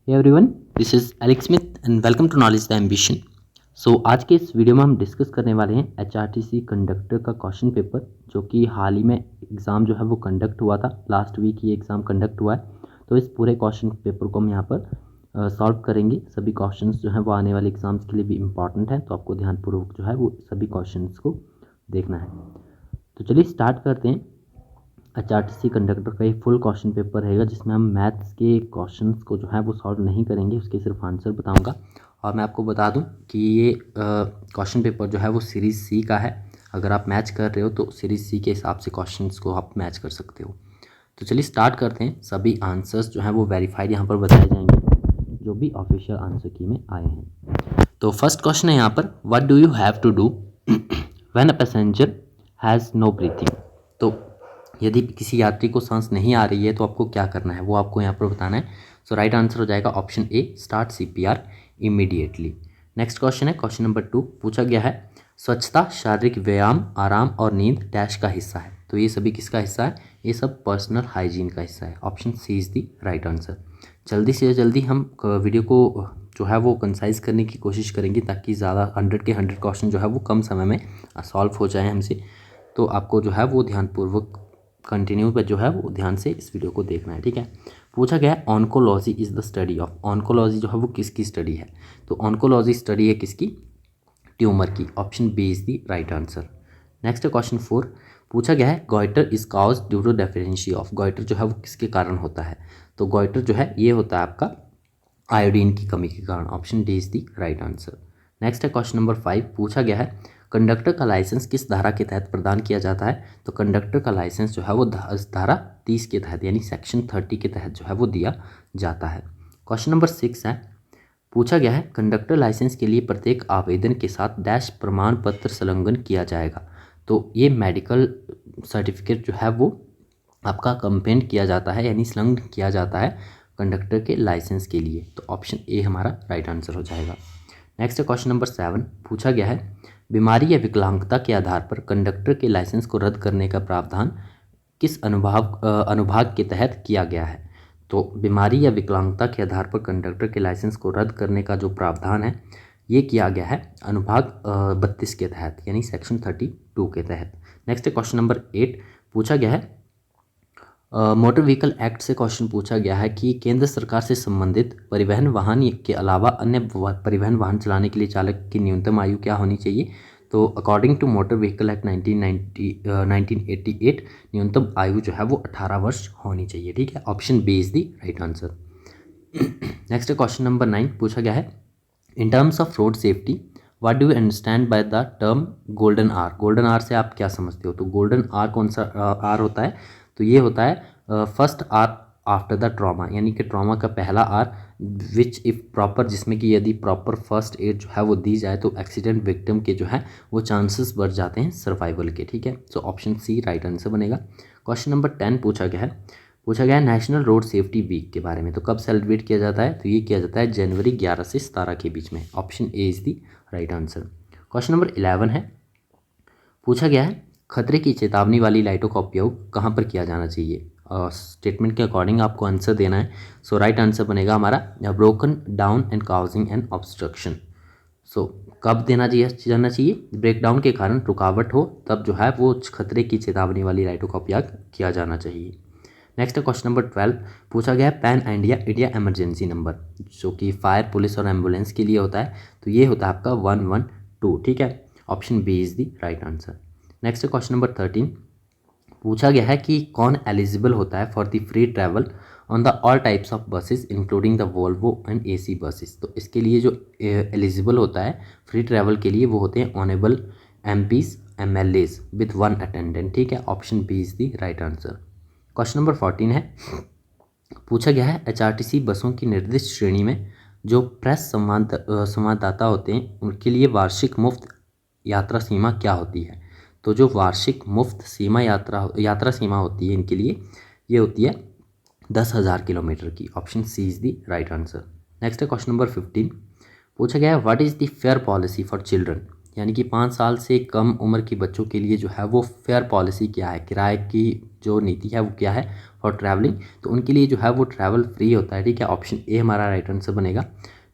Hey everyone, this is Alex Smith and welcome to knowledge the ambition. So आज के इस video में हम डिस्कस करने वाले हैं एचआरटीसी कंडक्टर का क्वेश्चन पेपर, जो कि हाल ही में एग्ज़ाम जो है वो कंडक्ट हुआ था। लास्ट वीक ये एग्ज़ाम कंडक्ट हुआ है। तो इस पूरे क्वेश्चन पेपर को हम यहाँ पर सॉल्व करेंगे। सभी क्वेश्चंस जो हैं वो आने वाले एग्ज़ाम्स के लिए भी इम्पॉर्टेंट है, तो आपको ध्यानपूर्वक जो है वो सभी क्वेश्चंस को देखना है। तो चलिए स्टार्ट करते हैं। एचआरटीसी कंडक्टर का एक फुल क्वेश्चन पेपर रहेगा, जिसमें हम मैथ्स के क्वेश्चंस को जो है वो सॉल्व नहीं करेंगे, उसके सिर्फ आंसर बताऊंगा। और मैं आपको बता दूं कि ये क्वेश्चन पेपर जो है वो सीरीज़ सी का है। अगर आप मैच कर रहे हो तो सीरीज़ सी के हिसाब से क्वेश्चंस को आप मैच कर सकते हो। तो चलिए स्टार्ट करते हैं। सभी आंसर्स जो हैं वो वेरीफाइड यहाँ पर बताए जाएंगे, जो भी ऑफिशियल आंसर की में आए हैं। तो फर्स्ट क्वेश्चन है यहाँ पर, what do you have to do when a passenger has no breathing. तो यदि किसी यात्री को सांस नहीं आ रही है तो आपको क्या करना है, वो आपको यहाँ पर बताना है। सो राइट आंसर हो जाएगा option A, start CPR immediately. Next question है, क्वेश्चन नंबर 2 पूछा गया है, स्वच्छता, शारीरिक व्यायाम, आराम और नींद डैश का हिस्सा है। तो ये सभी किसका हिस्सा है? ये सब पर्सनल हाइजीन का हिस्सा है। Option C is the right answer. जल्दी से जल्दी हम वीडियो को जो है वो कंसाइज करने की कोशिश करेंगे, ताकि ज़्यादा 100 के 100 क्वेश्चन जो है वो कम समय में सॉल्व हो जाए हमसे। तो आपको जो है वो ध्यानपूर्वक कंटिन्यू पर जो है वो ध्यान से इस वीडियो को देखना है, ठीक है। पूछा गया है, oncology is the study of. Oncology जो है वो किसकी स्टडी है? तो ऑन्कोलॉजी स्टडी है किसकी? ट्यूमर की। Option B is the right answer. Next question 4 पूछा गया है, goitre is cause due to deficiency of. Goitre जो है वो किसके कारण होता है? तो गोइटर जो है ये होता है आपका आयोडीन की कमी के कारण। Option D is the right answer. Next है क्वेश्चन नंबर 5 पूछा गया है, कंडक्टर का लाइसेंस किस धारा के तहत प्रदान किया जाता है? तो कंडक्टर का लाइसेंस जो है वो धारा 30 के तहत यानी सेक्शन 30 के तहत जो है वो दिया जाता है। क्वेश्चन नंबर 6 है, पूछा गया है, कंडक्टर लाइसेंस के लिए प्रत्येक आवेदन के साथ डैश प्रमाण पत्र संलग्न किया जाएगा। तो ये मेडिकल सर्टिफिकेट जो है वो आपका कंपेंड किया जाता है, यानी संलग्न किया जाता है कंडक्टर के लाइसेंस के लिए। तो ऑप्शन ए हमारा राइट आंसर हो जाएगा। नेक्स्ट क्वेश्चन नंबर 7 पूछा गया है, बीमारी या विकलांगता के आधार पर कंडक्टर के लाइसेंस को रद्द करने का प्रावधान किस अनुभाग के तहत किया गया है? तो बीमारी या विकलांगता के आधार पर कंडक्टर के लाइसेंस को रद्द करने का जो प्रावधान है ये किया गया है अनुभाग 32 के तहत, यानी सेक्शन 32 के तहत। नेक्स्ट क्वेश्चन नंबर 8 पूछा गया है, मोटर व्हीकल एक्ट से क्वेश्चन पूछा गया है कि केंद्र सरकार से संबंधित परिवहन वाहन के अलावा अन्य परिवहन वाहन चलाने के लिए चालक की न्यूनतम आयु क्या होनी चाहिए? तो according to motor vehicle act 1988 न्यूनतम आयु जो है वो 18 वर्ष होनी चाहिए, ठीक है। Option B is the right answer. Next question number 9 पूछा गया है, in terms of road safety what do you understand by the term golden R. Golden R से आप क्या समझते हो? तो गोल्डन आर कौन सा आर होता है? तो ये होता है first R after the trauma, यानी कि ट्रॉमा का पहला आर, विच इफ़ प्रॉपर, जिसमें कि यदि प्रॉपर फर्स्ट एड जो है वो दी जाए तो एक्सीडेंट विक्टिम के जो है वो चांसेस बढ़ जाते हैं सर्वाइवल के, ठीक है। So option C right answer बनेगा। क्वेश्चन नंबर 10 पूछा गया है नेशनल रोड सेफ्टी वीक के बारे में। तो कब सेलिब्रेट किया जाता है? तो ये किया जाता है जनवरी 11 से 17 के बीच में। Option A is the right answer. Question number 11 है, पूछा गया है, खतरे की चेतावनी वाली लाइटों का उपयोग कहाँ पर किया जाना चाहिए? स्टेटमेंट के अकॉर्डिंग आपको आंसर देना है। सो राइट आंसर बनेगा हमारा broken down and causing an obstruction. So कब जाना चाहिए? ब्रेक डाउन के कारण रुकावट हो तब जो है वो खतरे की चेतावनी वाली लाइटों का उपयोग किया जाना चाहिए। नेक्स्ट क्वेश्चन नंबर 12 पूछा गया है, पैन इंडिया इमरजेंसी नंबर, जो कि फायर, पुलिस और एम्बुलेंस के लिए होता है। तो ये होता है आपका 112, ठीक है। Option B is the right answer. Next question number 13 पूछा गया है कि कौन एलिजिबल होता है for the free travel on the all types of buses including the Volvo and AC buses. तो इसके लिए जो एलिजिबल होता है फ्री ट्रैवल के लिए वो होते हैं honourable MPs, MLAs with 1 attendant, ठीक है। Option B is the right answer. Question number 14 है, पूछा गया है, एचआरटीसी बसों की निर्दिष्ट श्रेणी में जो प्रेस संवाददाता होते हैं उनके लिए वार्षिक मुफ्त यात्रा सीमा क्या होती है? तो जो वार्षिक मुफ्त सीमा यात्रा सीमा होती है इनके लिए, ये होती है 10,000 किलोमीटर की। Option C is the right answer. Next है क्वेश्चन नंबर 15 पूछा गया है, what is the fare policy for children. यानी कि 5 साल से कम उम्र के बच्चों के लिए जो है वो फेयर पॉलिसी क्या है, किराए की जो नीति है वो क्या है फॉर ट्रैवलिंग, तो उनके लिए जो है वो ट्रैवल फ्री होता है, ठीक है। ऑप्शन ए हमारा राइट आंसर बनेगा।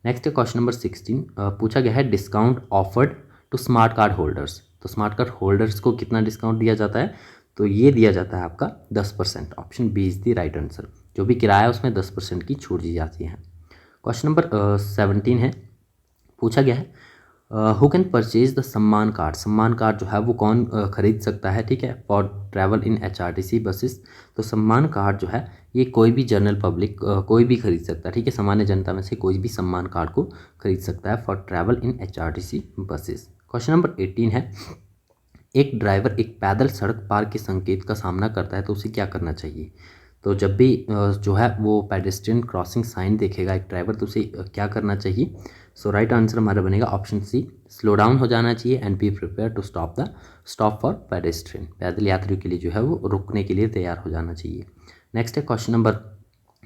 नेक्स्ट है क्वेश्चन नंबर 16, पूछा गया है discount offered to smart card holders. तो स्मार्ट कार्ड होल्डर्स को कितना डिस्काउंट दिया जाता है, तो ये दिया जाता है आपका 10%। Option B is the right answer. जो भी किराया है उसमें 10% की छूट दी जाती है। क्वेश्चन नंबर 17 है, पूछा गया है हु कैन परचेज द सम्मान कार्ड। सम्मान कार्ड जो है वो कौन खरीद सकता है, ठीक है, for travel in HRTC buses. तो सम्मान कार्ड जो है ये कोई भी जनरल पब्लिक कोई भी खरीद सकता है, ठीक है, सामान्य जनता में से कोई भी सम्मान कार्ड को खरीद सकता है for travel in HRTC buses. Question number 18 है, एक ड्राइवर एक पैदल सड़क पार के संकेत का सामना करता है तो उसे क्या करना चाहिए। तो जब भी जो है वो पेडेस्ट्रियन क्रॉसिंग साइन देखेगा एक ड्राइवर, तो उसे क्या करना चाहिए। सो राइट आंसर हमारा बनेगा ऑप्शन सी, स्लो डाउन हो जाना चाहिए and be prepare to stop for pedestrian. पैदल यात्रियों के लिए जो है वो रुकने के लिए तैयार हो जाना चाहिए। नेक्स्ट है क्वेश्चन नंबर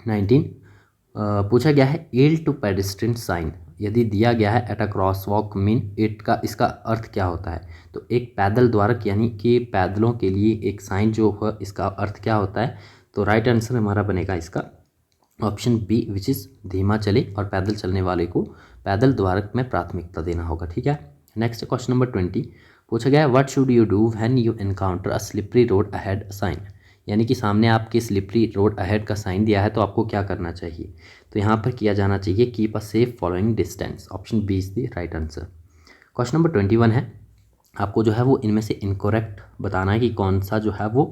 19, पूछा गया है एल टू पेडेस्ट्रियन साइन यदि दिया गया है at a cross walk mean it का इसका अर्थ क्या होता है। तो एक पैदल द्वारक यानी कि पैदलों के लिए एक साइन जो है इसका अर्थ क्या होता है। तो राइट आंसर हमारा बनेगा इसका ऑप्शन बी विच इज़ धीमा चले और पैदल चलने वाले को पैदल द्वारक में प्राथमिकता देना होगा, ठीक है। नेक्स्ट क्वेश्चन नंबर 20, पूछा गया है what should you do when you encounter a slippery road ahead sign. यानी कि सामने आपके स्लिपरी रोड अहेड का साइन दिया है तो आपको क्या करना चाहिए। तो यहाँ पर किया जाना चाहिए keep a safe following distance. Option B is the right answer. Question number 21 है, आपको जो है वो इनमें से इनकोरेक्ट बताना है कि कौन सा जो है वो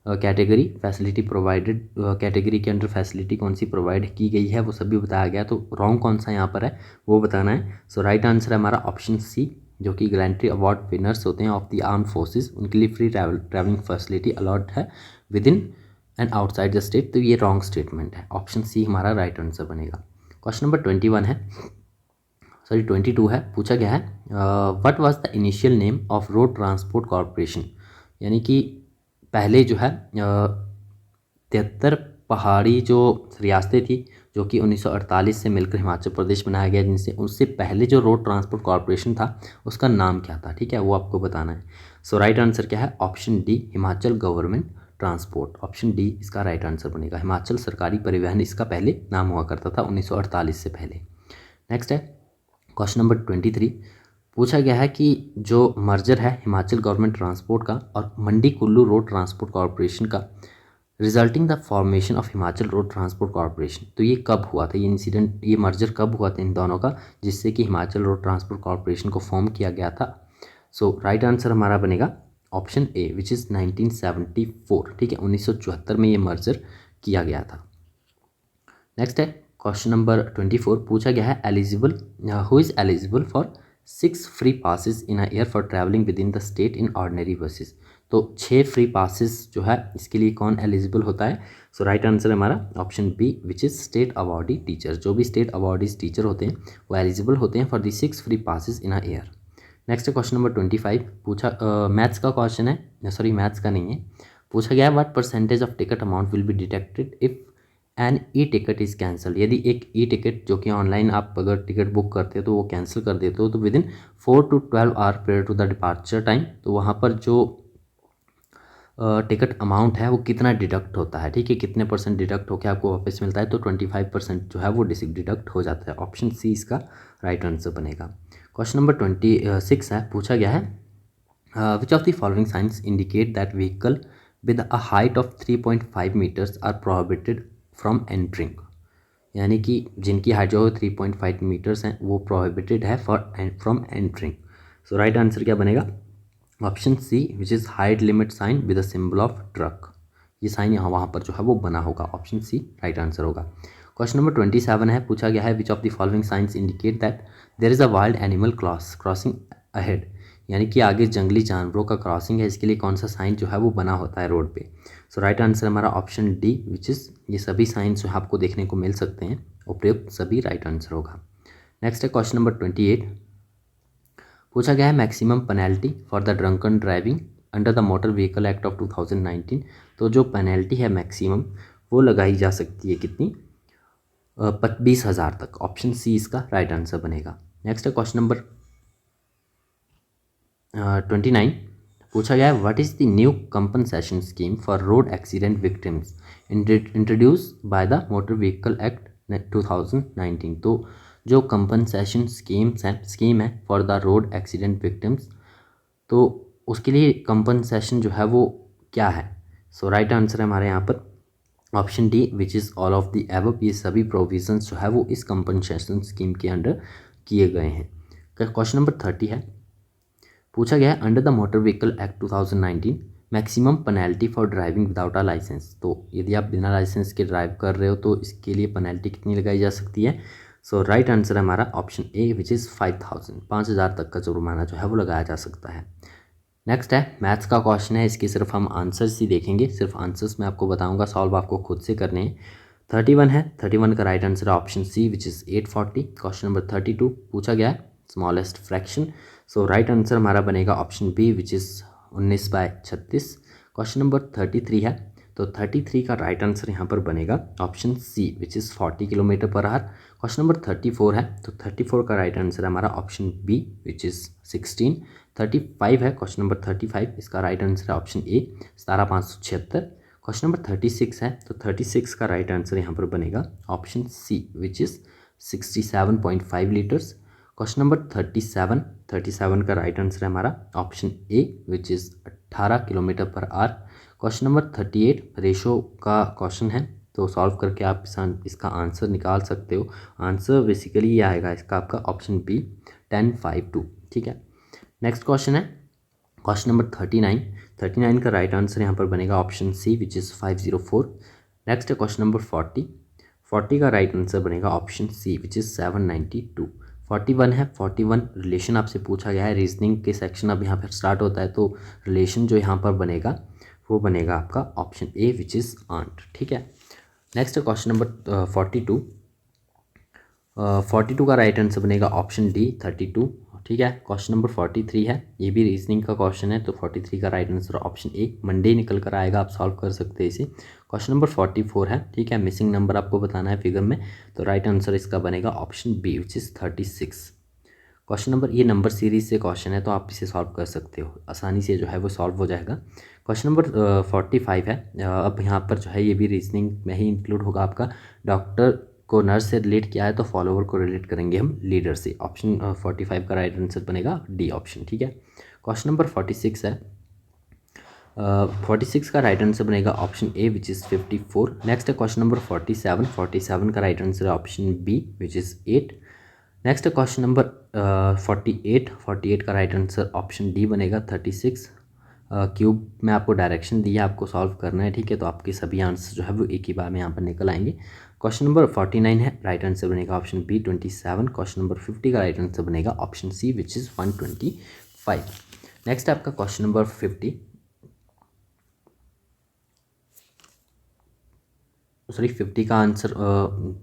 कैटेगरी फैसिलिटी प्रोवाइडेड, कैटेगरी के अंडर फैसिलिटी कौन सी प्रोवाइड की गई है वो सभी बताया गया, तो रॉन्ग कौन सा यहाँ पर है वो बताना है। सो राइट आंसर है हमारा ऑप्शन सी, जो कि गैलेंट्री अवार्ड विनर्स होते हैं ऑफ द आर्म फोर्सेस, उनके लिए फ्री ट्रैवलिंग फैसिलिटी अलॉट है with in and outside the state. तो ये रॉन्ग स्टेटमेंट है, ऑप्शन सी हमारा राइट आंसर बनेगा। क्वेश्चन नंबर 21 है, सॉरी 22 है, पूछा गया है what was the initial name of road transport corporation. यानी कि पहले जो है 73 पहाड़ी जो रियासतें थी जो कि 1948 से मिलकर हिमाचल प्रदेश बनाया गया, जिनसे उससे पहले जो रोड ट्रांसपोर्ट कॉरपोरेशन था उसका नाम क्या था, ठीक है, वो आपको बताना है। सो राइट आंसर क्या है, option D Himachal government transport. Option D इसका राइट आंसर बनेगा, हिमाचल सरकारी परिवहन इसका पहले नाम हुआ करता था 1948 से पहले। नेक्स्ट है क्वेश्चन नंबर 23, पूछा गया है कि जो मर्जर है हिमाचल गवर्नमेंट ट्रांसपोर्ट का और Mandi Kullu road transport corporation का, resulting the formation of Himachal road transport corporation, तो ये कब हुआ था, ये इंसिडेंट, ये मर्जर कब हुआ था इन दोनों का, जिससे कि हिमाचल रोड ट्रांसपोर्ट कॉरपोरेशन को फॉर्म किया गया था। सो राइट आंसर हमारा बनेगा ऑप्शन ए विच इज़ 1974, ठीक है, 1974 में ये मर्जर किया गया था। नेक्स्ट है क्वेश्चन नंबर 24, पूछा गया है eligible who is eligible for 6 free passes in a year for travelling with in the state in ordinary buses. तो 6 फ्री पासिस जो है इसके लिए कौन एलिजिबल होता है। सो राइट आंसर हमारा option B which is state awardee teacher. जो भी स्टेट अवॉर्डीज टीचर होते हैं वो एलिजिबल होते हैं for the 6 free passes in a year. Next question number 25, पूछा मैथ्स का क्वेश्चन है, सॉरी मैथ्स का नहीं है। पूछा गया है what percentage of ticket amount will be deducted if an e ticket is cancel. यदि एक ई टिकट जो कि ऑनलाइन आप अगर टिकट बुक करते हो तो वो कैंसिल कर देते हो तो within 4 to 12 hour period to the departure time, तो वहाँ पर जो टिकट अमाउंट है वो कितना डिडक्ट होता है, ठीक है, कितने परसेंट डिडक्ट होकर आपको वापस मिलता है। तो 25% जो है वो डिडक्ट हो जाता है। ऑप्शन सी इसका राइट आंसर बनेगा। क्वेश्चन नंबर 26 है, पूछा गया है which of the following signs indicate that vehicle with a height of 3.5 metres are prohibited from entering. यानी कि जिनकी हाइट जो है 3.5 मीटर्स हैं वो प्रोहिबिटेड है from entering. So right answer क्या बनेगा, option C which is height limit sign with a symbol of truck. ये साइन यहाँ वहाँ पर जो है वो बना होगा, ऑप्शन सी राइट आंसर होगा। क्वेश्चन नंबर 27 है, पूछा गया है which of the following signs indicate that there is a wild animal crossing ahead. यानी कि आगे जंगली जानवरों का क्रॉसिंग है, इसके लिए कौन सा साइन जो है वो बना होता है रोड पे। सो राइट आंसर हमारा ऑप्शन डी विच इज़, ये सभी साइंस जो है आपको देखने को मिल सकते हैं, उपयुक्त सभी राइट आंसर होगा। नेक्स्ट है क्वेश्चन नंबर 28, पूछा गया है maximum penalty for the drunken driving under the motor vehicle act of 2019। तो जो पेनल्टी है मैक्सिमम वो लगाई जा सकती है कितनी, 20,000 तक। ऑप्शन सी इसका राइट आंसर बनेगा। नेक्स्ट है क्वेश्चन नंबर 29 पूछा गया है what is the new compensation scheme for road accident victims introduce by the motor vehicle act 2019। तो जो कंपनसेशन स्कीम है for the road accident victims, तो उसके लिए कंपनसेशन जो है वो क्या है? सो राइट आंसर है हमारे यहाँ पर option D which is all of the above. ये सभी प्रोविजंस जो है वो इस कंपनसेशन स्कीम के अंडर किए गए हैं। क्वेश्चन नंबर 30 है, पूछा गया है under the motor vehicle act 2019 maximum penalty for driving without a licence. तो यदि आप बिना लाइसेंस के ड्राइव कर रहे हो तो इसके लिए पेनल्टी कितनी लगाई जा सकती है? सो राइट आंसर है हमारा ऑप्शन ए विच इज़ 5,000 तक का जुर्माना जो है वो लगाया जा सकता है। नेक्स्ट है मैथ्स का क्वेश्चन है, इसके सिर्फ हम आंसर्स ही देखेंगे, सिर्फ आंसर्स मैं आपको बताऊंगा, सॉल्व आपको खुद से करने हैं। 31 है, 31 का राइट आंसर है option C which is 840। Question number 32 पूछा गया है smallest fraction. So right answer हमारा बनेगा option B which is 19/36। Question number 33 है, तो 33 का राइट आंसर यहाँ पर बनेगा option C which is 40 kilometre per hour. Question number 34 है, तो 34 का राइट आंसर है हमारा ऑप्शन बी विच इज़ 16। 35 है क्वेश्चन नंबर 35, इसका राइट आंसर है ऑप्शन ए 17,576। क्वेश्चन नंबर 36 है, तो 36 का राइट आंसर यहाँ पर बनेगा option C which is 67.5 litres. Question number 37 का राइट आंसर है हमारा option A which is 18 kilometre per hour. Question number 38 ratio का क्वेश्चन है, तो सॉल्व करके आप इसका आंसर निकाल सकते हो। आंसर बेसिकली ये आएगा इसका आपका ऑप्शन बी 10/5/2। ठीक है, नेक्स्ट क्वेश्चन है क्वेश्चन नंबर 39 का राइट आंसर यहाँ पर बनेगा option C which is 504। Next है क्वेश्चन नंबर 40 का राइट आंसर बनेगा ऑप्शन सी विच इज़ 792। 41 है, 41 रिलेशन आपसे पूछा गया है, रीजनिंग के सेक्शन अब यहाँ पर स्टार्ट होता है, तो रिलेशन जो यहाँ पर बनेगा वो बनेगा आपका option A which is aunt. ठीक है, नेक्स्ट है क्वेश्चन नंबर 42 का राइट आंसर बनेगा ऑप्शन डी 32। ठीक है, क्वेश्चन नंबर 43 है, ये भी रीजनिंग का क्वेश्चन है, तो 43 का right answer option A Monday निकल कर आएगा, आप सॉल्व कर सकते हैं इसे। क्वेश्चन नंबर 44 है, ठीक है, मिसिंग नंबर आपको बताना है फिगर में, तो राइट आंसर इसका बनेगा option B which is 36। Question number, ये नंबर सीरीज से क्वेश्चन है तो आप इसे सॉल्व कर सकते हो, आसानी से जो है वो सॉल्व हो जाएगा। क्वेश्चन नंबर 45 है, अब यहाँ पर जो है ये भी रीजनिंग में ही इंक्लूड होगा आपका। डॉक्टर को नर्स से रिलेट किया है तो फॉलोवर को रिलेट करेंगे हम लीडर से। ऑप्शन 45 का राइट आंसर बनेगा डी ऑप्शन। ठीक है, क्वेश्चन नंबर 46 है, 46 का राइट आंसर बनेगा option A which is 54। Next है क्वेश्चन नंबर 47 का राइट आंसर है option B which is 8। Next है क्वेश्चन नंबर 48 का राइट आंसर ऑप्शन डी बनेगा 36। क्यूब में आपको डायरेक्शन दिया, आपको सॉल्व करना है। ठीक है, तो आपके सभी आंसर जो है वो एक ही बार में यहाँ पर निकल आएंगे। क्वेश्चन नंबर 49 है, राइट आंसर बनेगा ऑप्शन बी 27। क्वेश्चन नंबर 50 का राइट आंसर बनेगा option C which is 125। Next है आपका क्वेश्चन नंबर 50 का आंसर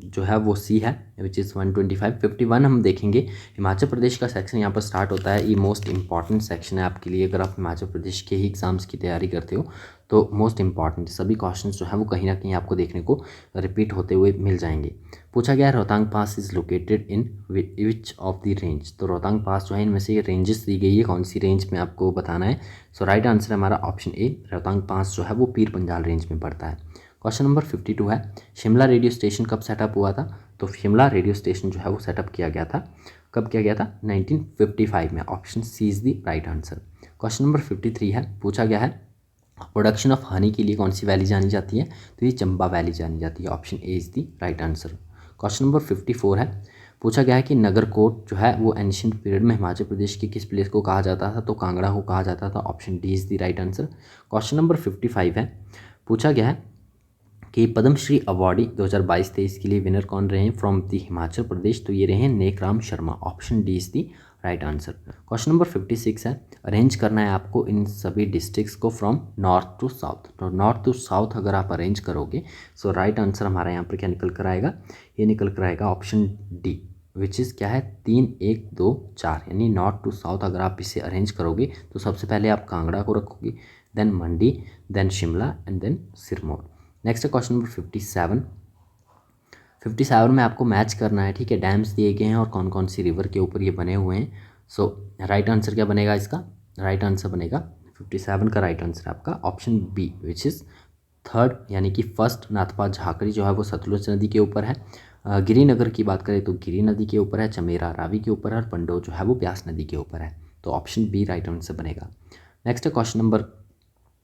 जो है वो सी है विच इज़ 125। 51 हम देखेंगे, हिमाचल प्रदेश का सेक्शन यहाँ पर स्टार्ट होता है। ये मोस्ट इंपॉर्टेंट सेक्शन है आपके लिए, अगर आप हिमाचल प्रदेश के ही एग्ज़ाम्स की तैयारी करते हो तो मोस्ट इंपॉर्टेंट सभी क्वेश्चंस जो है वो कहीं ना कहीं आपको देखने को रिपीट होते हुए मिल जाएंगे। पूछा गया है Rohtang pass is located in which of the range. तो रोहतांग पास जो है इनमें से रेंजेस दी गई है, कौन सी रेंज में आपको बताना है। सो राइट आंसर हमारा ऑप्शन ए, रोहतांग पास जो है वो पीर पंजाल रेंज में पड़ता है। क्वेश्चन नंबर 52 है, शिमला रेडियो स्टेशन कब सेटअप हुआ था। तो शिमला रेडियो स्टेशन जो है वो सेटअप किया गया था, कब किया गया था 1955 में। Option C is the right answer. Question number 53 है, पूछा गया है प्रोडक्शन ऑफ हनी के लिए कौन सी वैली जानी जाती है। तो ये चंबा वैली जानी जाती है। Option A is the right answer. Question number 54 है, पूछा गया है कि नगरकोट जो है वो एंशियंट पीरियड में हिमाचल प्रदेश के किस प्लेस को कहा जाता था। तो कांगड़ा को कहा जाता था। Option D is the right answer. Question number 55 है, पूछा गया है कि पद्मश्री अवार्डी 2022-23 के लिए विनर कौन रहे हैं फ्रॉम द हिमाचल प्रदेश। तो ये रहे हैं Nekram Sharma. Option D is the right answer. Question number 56 है, अरेंज करना है आपको इन सभी डिस्ट्रिक्ट्स को फ्रॉम नॉर्थ टू साउथ। तो नॉर्थ टू साउथ अगर आप अरेंज करोगे सो राइट आंसर हमारा यहाँ पर क्या निकल कर आएगा, ये निकल कर आएगा ऑप्शन डी विच इज़ क्या है 3 1 2 4, यानी नॉर्थ टू साउथ अगर आप इसे अरेंज करोगे तो सबसे पहले आप कांगड़ा को रखोगे, then Mandi, then Shimla and then Sirmaur. Next है क्वेश्चन नंबर 57 में आपको मैच करना है। ठीक है, डैम्स दिए गए हैं और कौन कौन सी रिवर के ऊपर ये बने हुए हैं। सो राइट आंसर क्या बनेगा इसका, राइट आंसर बनेगा 57 का राइट आंसर आपका option B which is third, यानी कि फर्स्ट नाथपा झाकड़ी जो है वो सतलुज नदी के ऊपर है। गिरिनगर की बात करें तो गिरी नदी के ऊपर है, चमेरा रावी के ऊपर है, और पंडो जो है वो ब्यास नदी के ऊपर है। तो ऑप्शन बी राइट आंसर बनेगा। नेक्स्ट क्वेश्चन नंबर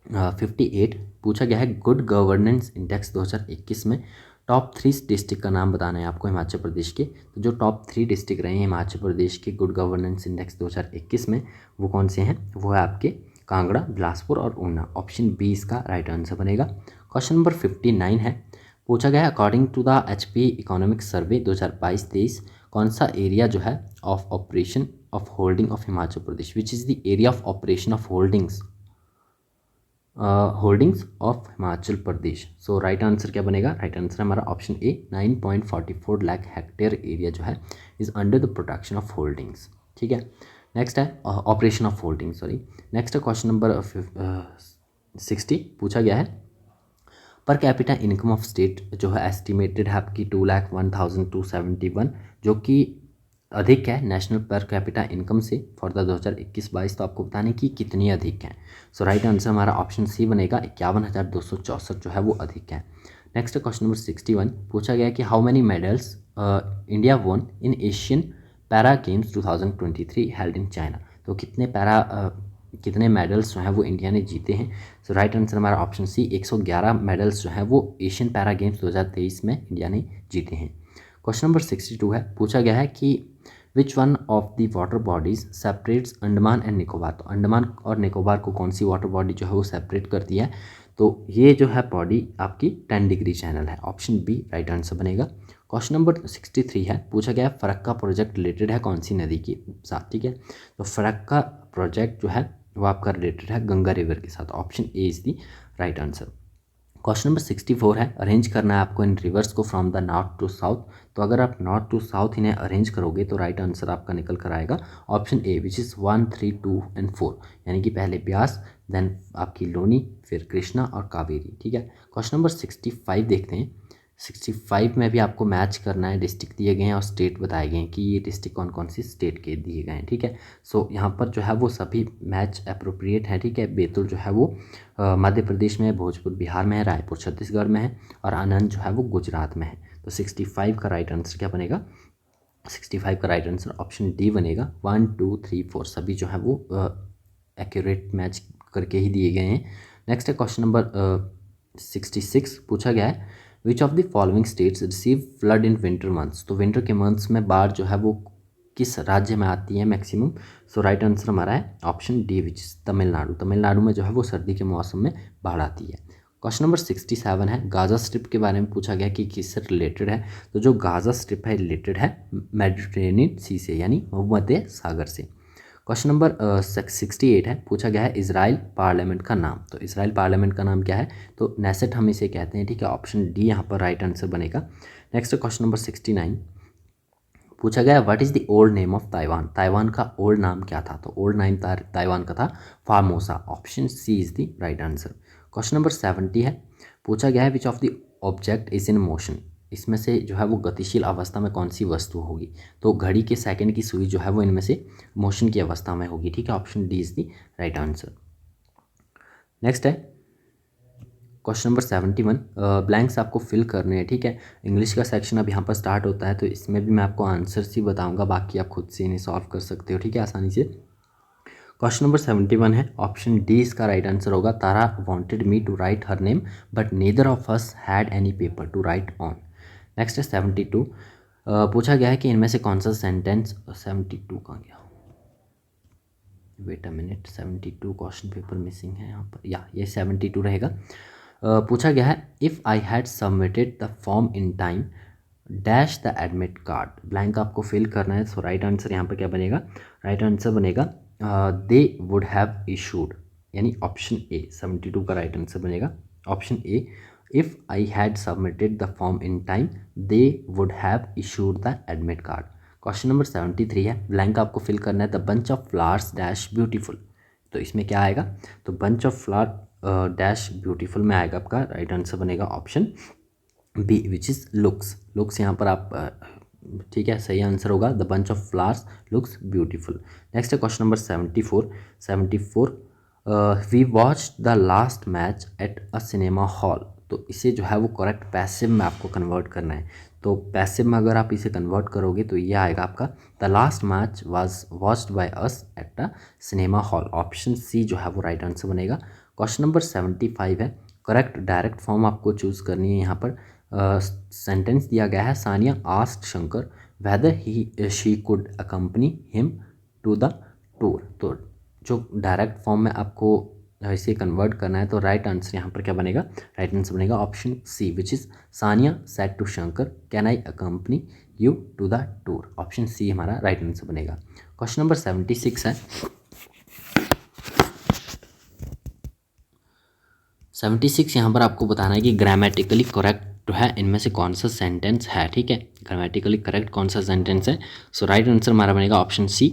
58 पूछा गया है गुड गवर्नेंस इंडेक्स 2021 में टॉप 3 डिस्ट्रिक्ट का नाम बताना है आपको हिमाचल प्रदेश के। तो जो टॉप 3 डिस्ट्रिक्ट रहे हैं हिमाचल प्रदेश के गुड गवर्नेंस इंडेक्स 2021 में वो कौन से हैं? वो है आपके कांगड़ा, बिलासपुर और ऊना। ऑप्शन बी इसका राइट आंसर बनेगा। क्वेश्चन नंबर 59 है, पूछा गया है according to the HP economic survey 2022-23 कौन सा एरिया जो है of operation of holding of Himachal Pradesh, which is the area of operation of holdings of Himachal Pradesh. So right answer क्या बनेगा? राइट आंसर हमारा option A 9.44 lakh hectare area जो है is under the protection of holdings. ठीक है, नेक्स्ट है operation of holding, sorry. Next है question number 60 पूछा गया है per capita income of state जो है एस्टिमेटेड है आपकी 2,01,271 जो कि अधिक है नेशनल पर कैपिटा इनकम से फॉर द 2021-22। तो आपको बताने की कितनी अधिक है। सो राइट आंसर हमारा ऑप्शन सी बनेगा 51,264 जो है वो अधिक है। नेक्स्ट क्वेश्चन नंबर 61 पूछा गया है कि how many medals India won in Asian para games 2023 held in China. तो कितने मेडल्स जो हैं वो इंडिया ने जीते हैं। सो राइट आंसर हमारा ऑप्शन सी 111 मेडल्स जो हैं वो एशियन पैरा गेम्स 2023 में इंडिया ने जीते हैं। क्वेश्चन नंबर 62 है, पूछा गया है कि which one of the water bodies separates Andaman and Nicobar. तो अंडमान और निकोबार को कौन सी वाटर बॉडी जो है वो सेपरेट करती है। तो ये जो है बॉडी आपकी 10 डिग्री चैनल है। ऑप्शन बी राइट आंसर बनेगा। क्वेश्चन नंबर 63 है, पूछा गया है फरक्का प्रोजेक्ट रिलेटेड है कौन सी नदी के साथ। ठीक है, तो फरक्का प्रोजेक्ट जो है वो आपका रिलेटेड है गंगा रिवर के साथ। Option A is the right answer. Question number 64 है, अरेंज करना है आपको इन रिवर्स को from the north to south. तो अगर आप नॉर्थ टू साउथ इन्हें अरेंज करोगे तो राइट आंसर आपका निकल कर आएगा option A which is 1, 3, 2 and 4, यानी कि पहले ब्यास, देन आपकी लोनी, फिर कृष्णा और कावेरी। ठीक है, क्वेश्चन नंबर 65 देखते हैं। 65 में भी आपको मैच करना है, डिस्ट्रिक्ट दिए गए हैं और स्टेट बताए गए हैं कि ये डिस्ट्रिक्ट कौन कौन सी स्टेट के दिए गए हैं। ठीक है, सो यहाँ पर जो है वो सभी मैच अप्रोप्रिएट हैं। ठीक है, बैतूल जो है वो मध्य प्रदेश में है, भोजपुर बिहार में है, रायपुर छत्तीसगढ़ में है और आनंद जो है वो गुजरात में है। तो 65 का राइट आंसर क्या बनेगा? 65 का राइट आंसर ऑप्शन डी बनेगा। 1, 2, 3, 4 सभी जो है वो एक्यूरेट मैच करके ही दिए गए हैं। नेक्स्ट है क्वेश्चन नंबर 66 पूछा गया है which of the following states receive flood in winter months. तो विंटर के मंथ्स में बाढ़ जो है वो किस राज्य में आती है मैक्सिमम। सो राइट आंसर हमारा है option D which is Tamil Nadu. Tamil Nadu में जो है वो सर्दी के मौसम में बाढ़ आती है। क्वेश्चन नंबर 67 है, गाज़ा स्ट्रिप के बारे में पूछा गया कि किससे रिलेटेड है। तो जो गाज़ा स्ट्रिप है रिलेटेड है मेडिटेरेनियन सी से, यानी भूमध्य सागर से। क्वेश्चन नंबर 68 है, पूछा गया है इजराइल पार्लियामेंट का नाम। तो इजराइल पार्लियामेंट का नाम क्या है? तो नेसेट हम इसे कहते हैं। ठीक है, ऑप्शन डी यहाँ पर राइट आंसर बनेगा। नेक्स्ट क्वेश्चन नंबर 69 पूछा गया what is the old name of Taiwan. Taiwan का ओल्ड नाम क्या था? तो ओल्ड नाम ताइवान का था Formosa. Option C is the right answer. Question number 70 है, पूछा गया है which of the object is in motion. इसमें से जो है वो गतिशील अवस्था में कौन सी वस्तु होगी। तो घड़ी के सेकंड की सुई जो है वो इनमें से मोशन की अवस्था में होगी। ठीक है, option D is the right answer. Next है क्वेश्चन नंबर 71, ब्लैंक्स आपको फिल करने हैं। ठीक है, इंग्लिश का सेक्शन अब यहाँ पर स्टार्ट होता है तो इसमें भी मैं आपको आंसर्स ही बताऊँगा, बाकी आप खुद से इन्हें सॉल्व कर सकते हो। ठीक है, आसानी से। क्वेश्चन नंबर 71 है, ऑप्शन डी इसका राइट आंसर होगा Tara wanted me to write her name but neither of us had any paper to write on. Next है 72, पूछा गया है कि इनमें से कौन सा सेंटेंस 72 कहाँ गया, wait a minute, 72 question paper missing है यहाँ पर, या ये 72 रहेगा। पूछा गया है if I had submitted the form in time dash the admit card. Blank आपको फिल करना है। सो राइट आंसर यहाँ पर क्या बनेगा? राइट आंसर बनेगा दे वुड हैव इशूड, यानी ऑप्शन ए 72 का राइट आंसर बनेगा option A. If I had submitted the form in time they would have issued the admit card. Question number 73 है, blank आपको फिल करना है the bunch of flowers dash beautiful. तो इसमें क्या आएगा? तो bunch of flower dash beautiful में आएगा आपका राइट आंसर बनेगा option B which is looks. Looks यहाँ पर आप ठीक है, सही आंसर होगा the bunch of flowers looks beautiful. Next है question number 74। We watch the last match at a cinema hall. तो इसे जो है वो करेक्ट पैसिव में आपको कन्वर्ट करना है। तो पैसिव में अगर आप इसे कन्वर्ट करोगे तो ये आएगा आपका the last match was watched by us at a cinema hall. Option C जो है वो राइट आंसर बनेगा। क्वेश्चन नंबर 75 है, करेक्ट डायरेक्ट फॉर्म आपको चूज़ करनी है। यहाँ पर सेंटेंस दिया गया है, Sania asked Shankar whether he she could accompany him to the tour. तो जो डायरेक्ट फॉर्म में आपको इसे कन्वर्ट करना है तो राइट आंसर यहाँ पर क्या बनेगा, राइट आंसर बनेगा option C which is Sania said to Shankar can I accompany you to the tour. Option C हमारा राइट आंसर बनेगा। क्वेश्चन नंबर 76 है, 76 यहाँ पर आपको बताना है कि ग्रामेटिकली करेक्ट जो है इनमें से कौन सा सेंटेंस है। ठीक है, ग्रामेटिकली करेक्ट कौन सा सेंटेंस है। सो राइट आंसर हमारा बनेगा option C,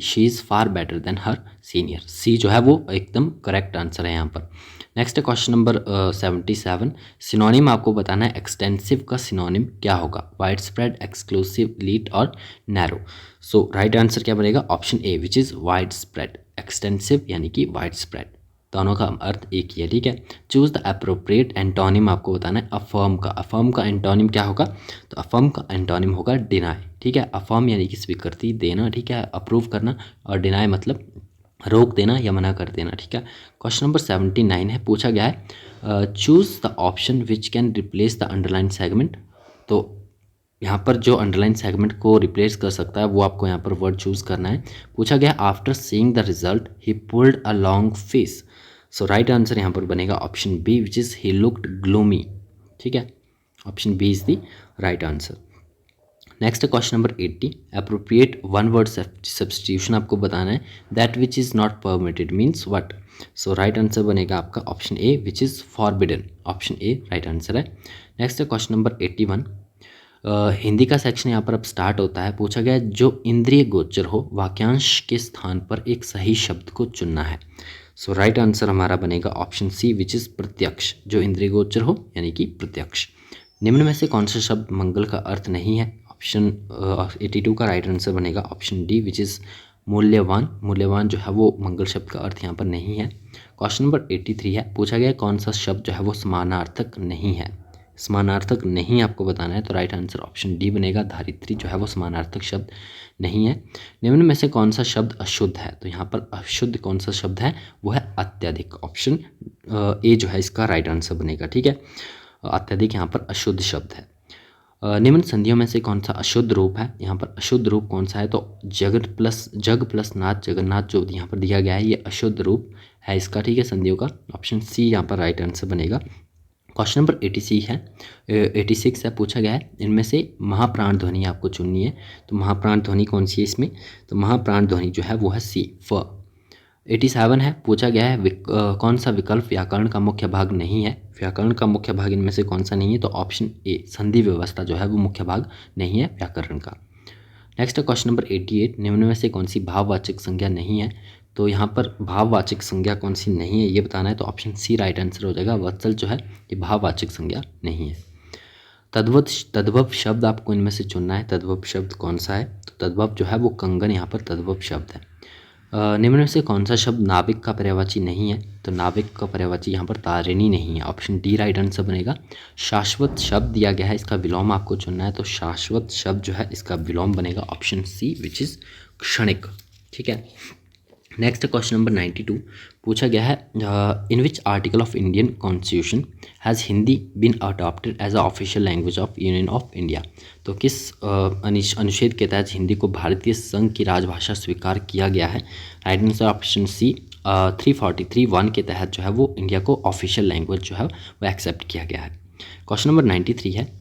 she is far better than her senior. C जो है वो एकदम करेक्ट आंसर है यहाँ पर। नेक्स्ट है क्वेश्चन नंबर 77। सिनोनिम आपको बताना है, एक्सटेंसिव का सिनोनिम क्या होगा, वाइड स्प्रेड, एक्सक्लूसिव, लीट और नैरो। सो राइट आंसर क्या बनेगा, option A which is wide spread. Extensive यानी कि वाइड स्प्रेड, दोनों का अर्थ एक ही है। ठीक है, चूज़ द अप्रोप्रिएट एंटोनिम आपको बताना है अफर्म का। अफर्म का एंटोनिम क्या होगा, तो अफर्म का एंटोनिम होगा डिनाई। ठीक है, अफर्म यानी कि स्वीकृति देना, ठीक है, अप्रूव करना, और डिनाई मतलब रोक देना या मना कर देना। ठीक है, क्वेश्चन नंबर 79 है, पूछा गया है choose the option which can replace the underline segment. तो यहाँ पर जो अंडरलाइन सेगमेंट को रिप्लेस कर सकता है वो आपको यहाँ पर वर्ड चूज़ करना है। पूछा गया after seeing the result he pulled a long face. So right answer यहाँ पर बनेगा option B which is he looked gloomy. ठीक है, option B is the right answer. Next question number 80, appropriate one word substitution आपको बताना है, that which is not permitted means what. So right answer बनेगा आपका option A which is forbidden. Option A right answer है। Next question number 81, Hindi का section यहाँ पर अब स्टार्ट होता है। पूछा गया है जो इंद्रिय गोचर हो वाक्यांश के स्थान पर एक सही शब्द को चुनना है। सो राइट आंसर हमारा बनेगा ऑप्शन सी विच इज़ प्रत्यक्ष। जो इंद्रिय गोचर हो यानी कि प्रत्यक्ष। निम्न में से कौन सा शब्द मंगल का अर्थ नहीं है, ऑप्शन 82 का राइट आंसर बनेगा ऑप्शन डी विच इज़ मूल्यवान। मूल्यवान जो है वो मंगल शब्द का अर्थ यहाँ पर नहीं है। क्वेश्चन नंबर 83 है, पूछा गया कौन सा शब्द जो है वो समानार्थक नहीं है। समानार्थक नहीं आपको बताना है तो राइट आंसर ऑप्शन डी बनेगा, धारित्री जो है वो समानार्थक शब्द नहीं है। निम्न में से कौन सा शब्द अशुद्ध है, तो यहाँ पर अशुद्ध कौन सा शब्द है वो है अत्यधिक। ऑप्शन ए जो है इसका राइट आंसर बनेगा। ठीक है, अत्यधिक यहाँ पर अशुद्ध शब्द है। निम्न संधियों में से कौन सा अशुद्ध रूप है, यहाँ पर अशुद्ध रूप कौन सा है, तो जग प्लस नाथ, जगन्नाथ जो यहाँ पर दिया गया है ये अशुद्ध रूप है इसका। ठीक है, संधियों का ऑप्शन सी यहाँ पर राइट आंसर बनेगा। क्वेश्चन नंबर 86 है, पूछा गया है इनमें से महाप्राण ध्वनि आपको चुननी है। तो महाप्राण ध्वनि कौन सी है इसमें, तो महाप्राण ध्वनि जो है वो है सी, फ। 87 है, पूछा गया है कौन सा विकल्प व्याकरण का मुख्य भाग नहीं है। व्याकरण का मुख्य भाग इनमें से कौन सा नहीं है, तो ऑप्शन ए संधि व्यवस्था जो है वो मुख्य भाग नहीं है व्याकरण का। नेक्स्ट क्वेश्चन नंबर 88, निम्न में से कौन सी भाववाचक संज्ञा नहीं है। तो यहाँ पर भाववाचक संज्ञा कौन सी नहीं है ये बताना है, तो ऑप्शन सी राइट आंसर हो जाएगा। वत्सल जो है ये भाववाचक संज्ञा नहीं है। तद्भव शब्द आपको इनमें से चुनना है। तद्भव शब्द कौन सा है, तो तद्भव जो है वो कंगन यहाँ पर तद्भव शब्द है। निम्न में से कौन सा शब्द नाविक का पर्यायवाची नहीं है, तो नाविक का पर्यायवाची यहाँ पर तारिणी नहीं है। ऑप्शन डी राइट आंसर बनेगा। शाश्वत शब्द दिया गया है, इसका विलोम आपको चुनना है, तो शाश्वत शब्द जो है इसका विलोम बनेगा ऑप्शन सी विच इज़ क्षणिक। ठीक है, नेक्स्ट क्वेश्चन नंबर 92, पूछा गया है in which article of Indian constitution has Hindi been adopted as a official language of union of India. तो किस अनुच्छेद के तहत हिंदी को भारतीय संघ की राजभाषा स्वीकार किया गया है। राइट आंसर ऑप्शन सी 343(1) के तहत जो है वो इंडिया को ऑफिशियल लैंग्वेज जो है वो एक्सेप्ट किया गया है। क्वेश्चन नंबर 93 है,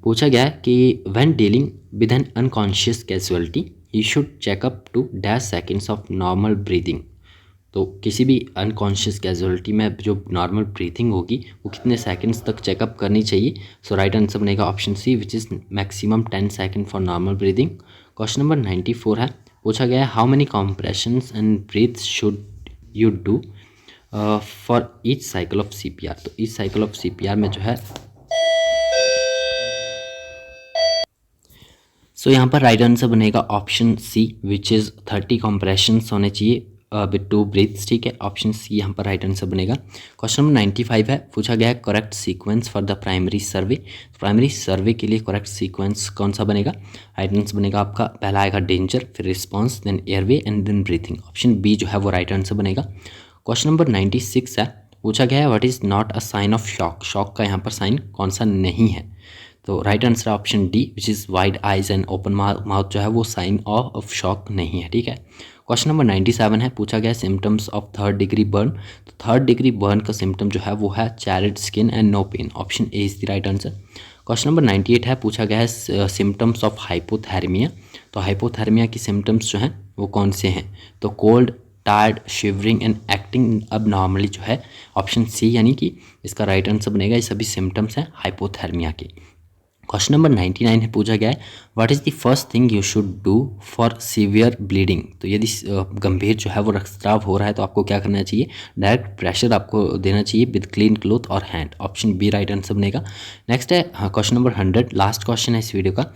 पूछा गया है कि when dealing with an unconscious casualty you should check up to dash seconds of normal breathing. तो किसी भी अनकॉन्शियस कैजुअलिटी में जो नॉर्मल ब्रीथिंग होगी वो कितने सेकंड्स तक चेकअप करनी चाहिए। सो राइट आंसर बनेगा option C which is maximum 10 second for normal breathing. Question number 94 है, पूछा गया है how many compressions and breaths should you do for each cycle of CPR। तो ईच साइकिल ऑफ CPR में जो है so यहाँ पर राइट आंसर बनेगा option C which is 30 compressions होने चाहिए विद 2 ब्रीथ्स, ठीक है। ऑप्शन सी यहाँ पर राइट आंसर बनेगा। क्वेश्चन नंबर 95 है, पूछा गया है correct sequence for the primary survey. Primary survey के लिए करेक्ट सीक्वेंस कौन सा बनेगा? राइट आंसर बनेगा आपका पहला आएगा डेंजर, फिर response, then airway and then breathing. Option B जो है वो राइट आंसर बनेगा। क्वेश्चन नंबर 96 है, पूछा गया है what is not a sign of shock. Shock का यहाँ पर साइन कौन सा नहीं है? तो right answer option D which is wide eyes and open mouth जो है वो साइन ऑफ शॉक नहीं है, ठीक है। क्वेश्चन नंबर 97 है, पूछा गया symptoms of 3rd degree burn. तो 3rd डिग्री बर्न का सिम्टम जो है वो है charred skin and no pain. Option A is the right answer. Question number 98 है, पूछा गया है सिम्टम्स ऑफ हाइपोथर्मिया। तो हाइपोथर्मिया की सिम्टम्स जो हैं वो कौन से हैं? तो cold, tired, shivering and acting abnormally जो है ऑप्शन सी यानी कि इसका राइट आंसर बनेगा। ये सभी सिम्टम्स हैं हाइपोथर्मिया के। क्वेश्चन नंबर 99 है, पूछा गया है what is the first thing you should do for severe bleeding. तो यदि गंभीर जो है वो रक्तस्राव हो रहा है तो आपको क्या करना चाहिए? डायरेक्ट प्रेशर आपको देना चाहिए विद क्लीन क्लोथ और hand. Option B right answer बनेगा। नेक्स्ट है क्वेश्चन नंबर 100, लास्ट क्वेश्चन है इस वीडियो का।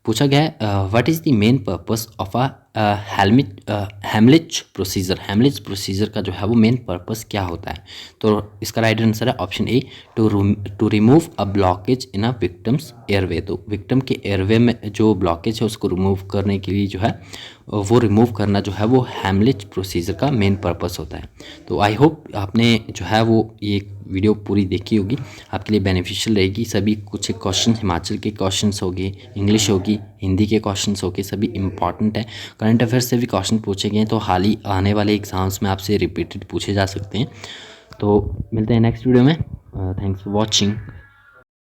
पूछा गया है what is the main purpose of a Heimlich procedure. Heimlich procedure का जो है वो मेन पर्पस क्या होता है? तो इसका राइट आंसर है option A to remove a blockage in a victim's airway. तो विक्टिम के एयरवे में जो ब्लॉकेज है उसको रिमूव करने के लिए जो है वो रिमूव करना जो है वो हेमलिच प्रोसीजर का मेन पर्पस होता है। तो आई होप आपने जो है वो ये वीडियो पूरी देखी होगी, आपके लिए बेनिफिशियल रहेगी। सभी कुछ क्वेश्चन हिमाचल के क्वेश्चंस होंगे, इंग्लिश होगी, हिंदी के क्वेश्चंस होंगे, सभी इंपॉर्टेंट है। करंट अफेयर्स से भी क्वेश्चन पूछे गए हैं तो हाल ही आने वाले एग्जाम्स में आपसे रिपीटेड पूछे जा सकते हैं। तो मिलते हैं नेक्स्ट वीडियो में। Thanks for watching.